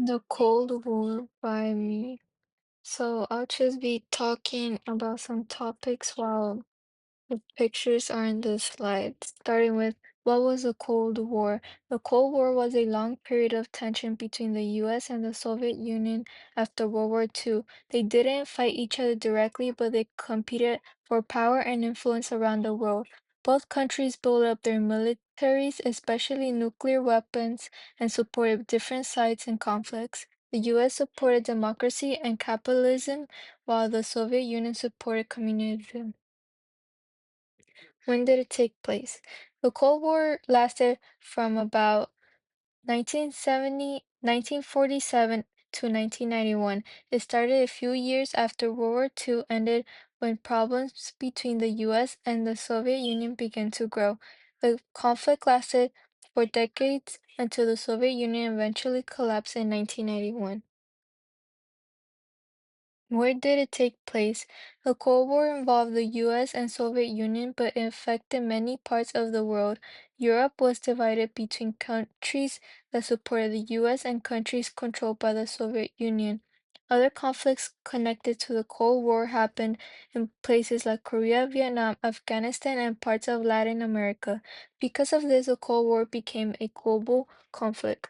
The Cold War by me. So I'll just be talking about some topics while the pictures are in the slides, starting with what was the Cold War? The Cold War was a long period of tension between the US and the Soviet Union after World War II. They didn't fight each other directly, but they competed for power and influence around the world. Both countries built up their militaries, especially nuclear weapons, and supported different sides in conflicts. The US supported democracy and capitalism, while the Soviet Union supported communism. When did it take place? The Cold War lasted from about 1947 to 1991. It started a few years after World War II ended when problems between the US and the Soviet Union began to grow. The conflict lasted for decades until the Soviet Union eventually collapsed in 1991. Where did it take place? The Cold War involved the US and Soviet Union, but it affected many parts of the world. Europe was divided between countries that supported the US and countries controlled by the Soviet Union. Other conflicts connected to the Cold War happened in places like Korea, Vietnam, Afghanistan, and parts of Latin America. Because of this, the Cold War became a global conflict.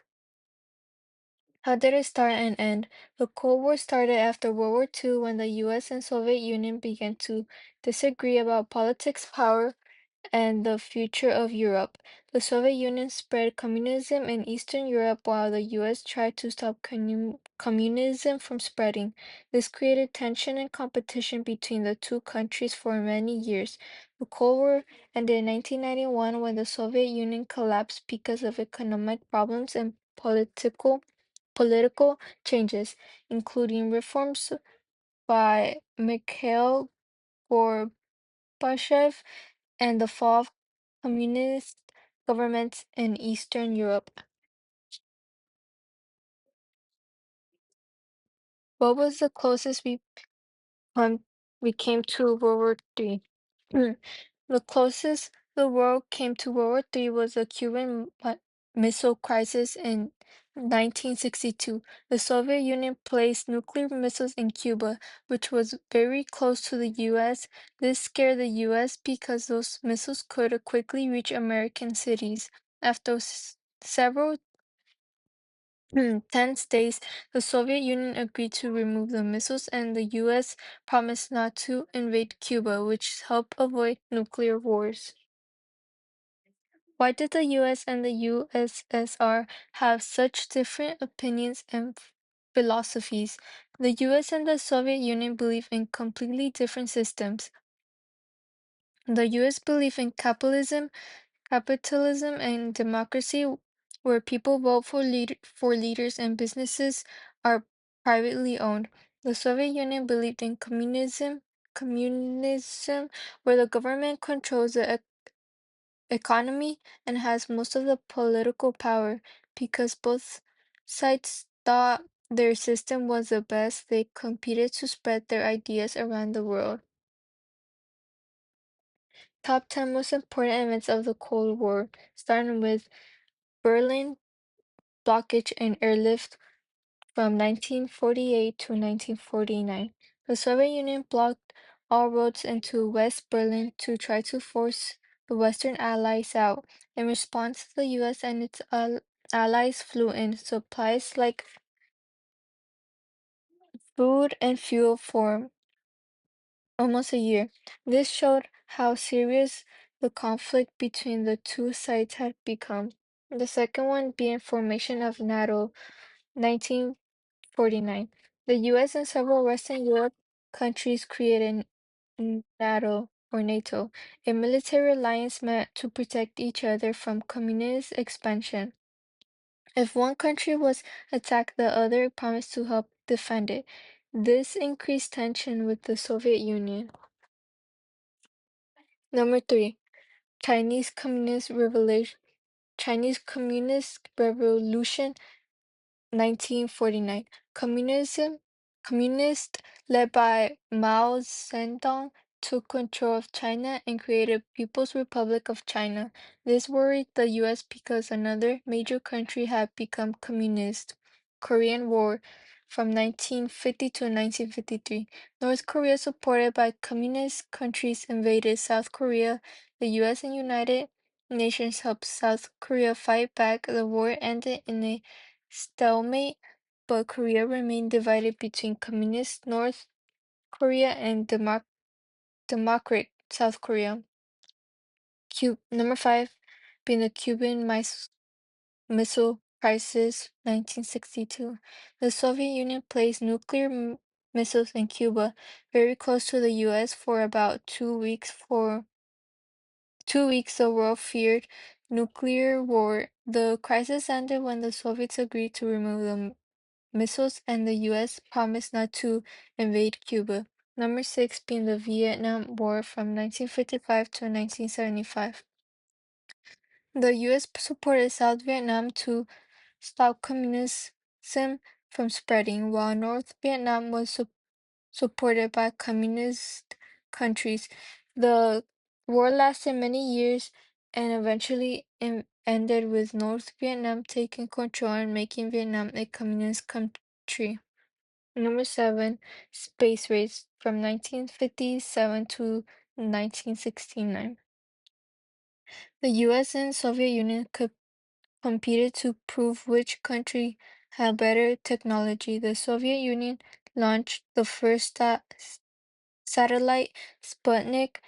How did it start and end? The Cold War started after World War II when the US and Soviet Union began to disagree about politics, power, and the future of Europe. The Soviet Union spread communism in Eastern Europe while the US tried to stop communism from spreading. This created tension and competition between the two countries for many years. The Cold War ended in 1991 when the Soviet Union collapsed because of economic problems and political changes, including reforms by Mikhail Gorbachev and the fall of communist governments in Eastern Europe. What was the closest um, we came to World War III? The closest the world came to World War III was the Cuban Missile Crisis in 1962. The Soviet Union placed nuclear missiles in Cuba, which was very close to the US. This scared the US because those missiles could quickly reach American cities. After several tense days, the Soviet Union agreed to remove the missiles, and the US promised not to invade Cuba, which helped avoid nuclear wars. Why did the US and the USSR have such different opinions and philosophies? The US and the Soviet Union believe in completely different systems. The US believed in capitalism and democracy, where people vote for leaders and businesses are privately owned. The Soviet Union believed in communism, where the government controls the economy and has most of the political power. Because both sides thought their system was the best, they competed to spread their ideas around the world. Top 10 most important events of the Cold War, starting with Berlin blockage and airlift from 1948 to 1949. The Soviet Union blocked all roads into West Berlin to try to force the Western Allies out. In response, the US and its allies flew in supplies like food and fuel for almost a year. This showed how serious the conflict between the two sides had become. The second one being formation of NATO, 1949. The US and several Western Europe countries created NATO, a military alliance meant to protect each other from communist expansion. If one country was attacked, the other promised to help defend it. This increased tension with the Soviet Union. Number three, Chinese Communist Revolution. Chinese Communist Revolution 1949. Communist led by Mao Zedong took control of China and created People's Republic of China. This worried the US because another major country had become communist. Korean War from 1950 to 1953. North Korea, supported by communist countries, invaded South Korea. The US and United Nations helped South Korea fight back. The war ended in a stalemate, but Korea remained divided between communist North Korea and democratic South Korea. Number five being the Cuban Missile Crisis, 1962. The Soviet Union placed nuclear missiles in Cuba, very close to the U.S., for about 2 weeks. For 2 weeks, the world feared nuclear war. The crisis ended when the Soviets agreed to remove the missiles and the U.S. promised not to invade Cuba. Number six being the Vietnam War from 1955 to 1975. The U.S. supported South Vietnam to stop communism from spreading, while North Vietnam was supported by communist countries. The war lasted many years and eventually ended with North Vietnam taking control and making Vietnam a communist country. Number seven, space race from 1957 to 1969. The US and Soviet Union competed to prove which country had better technology. The Soviet Union launched the first satellite, Sputnik,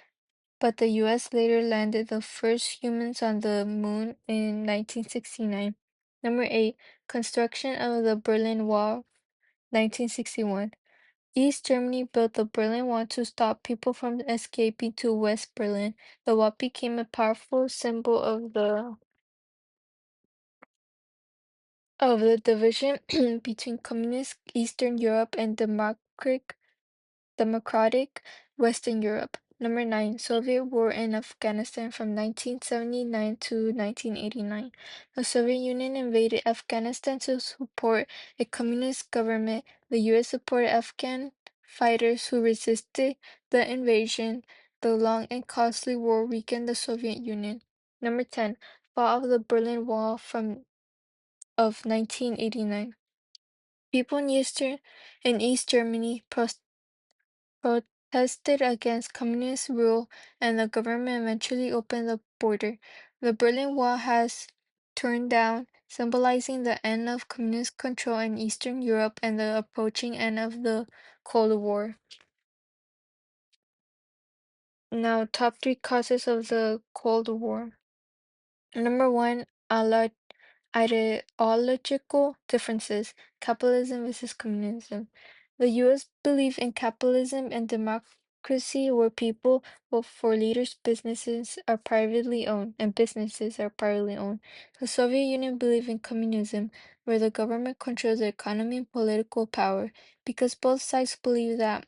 but the US later landed the first humans on the moon in 1969. Number 8. Construction of the Berlin Wall, 1961. East Germany built the Berlin Wall to stop people from escaping to West Berlin. The wall became a powerful symbol of the division between communist Eastern Europe and democratic Western Europe. Number 9. Soviet War in Afghanistan from 1979 to 1989. The Soviet Union invaded Afghanistan to support a communist government. The US supported Afghan fighters who resisted the invasion. The long and costly war weakened the Soviet Union. Number 10. Fall of the Berlin Wall of 1989. People in East Germany protested against communist rule, and the government eventually opened the border. The Berlin Wall has turned down, symbolizing the end of communist control in Eastern Europe and the approaching end of the Cold War. Now, top three causes of the Cold War. Number one, ideological differences, capitalism versus communism. The US believed in capitalism and democracy where people vote for leaders, businesses are privately owned, and businesses are privately owned. The Soviet Union believed in communism, where the government controls the economy and political power. Because both sides believed that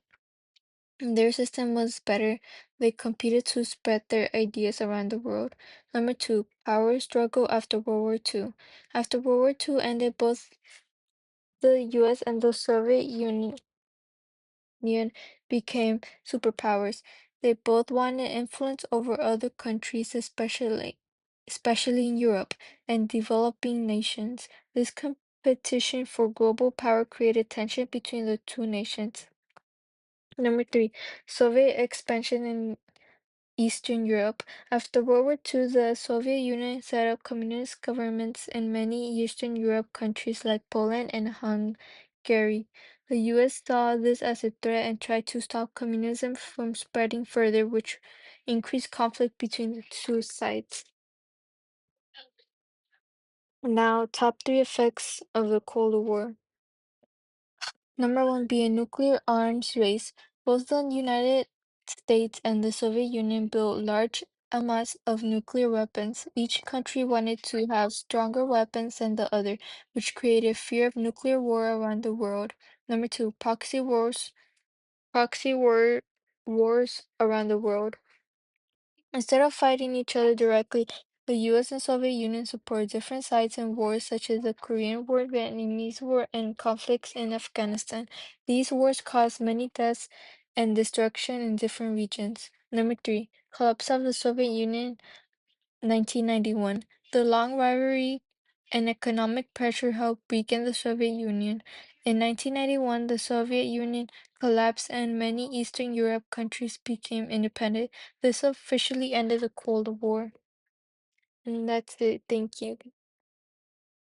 their system was better, they competed to spread their ideas around the world. Number two, power struggle after World War II. After World War II ended, both the US and the Soviet Union became superpowers. They both wanted influence over other countries, especially in Europe and developing nations. This competition for global power created tension between the two nations. Number three, Soviet expansion in Eastern Europe. After World War II, the Soviet Union set up communist governments in many Eastern Europe countries like Poland and Hungary. The US saw this as a threat and tried to stop communism from spreading further, which increased conflict between the two sides. Now, top three effects of the Cold War. Number one being nuclear arms race. Both the United States and the Soviet Union built large amounts of nuclear weapons. Each country wanted to have stronger weapons than the other, which created fear of nuclear war around the world. Number two, proxy wars around the world. Instead of fighting each other directly, the US and Soviet Union supported different sides in wars such as the Korean War, Vietnamese War, and conflicts in Afghanistan. These wars caused many deaths and destruction in different regions. Number three, collapse of the Soviet Union, 1991. The long rivalry and economic pressure helped weaken the Soviet Union. In 1991, the Soviet Union collapsed and many Eastern Europe countries became independent. This officially ended the Cold War. And that's it. Thank you.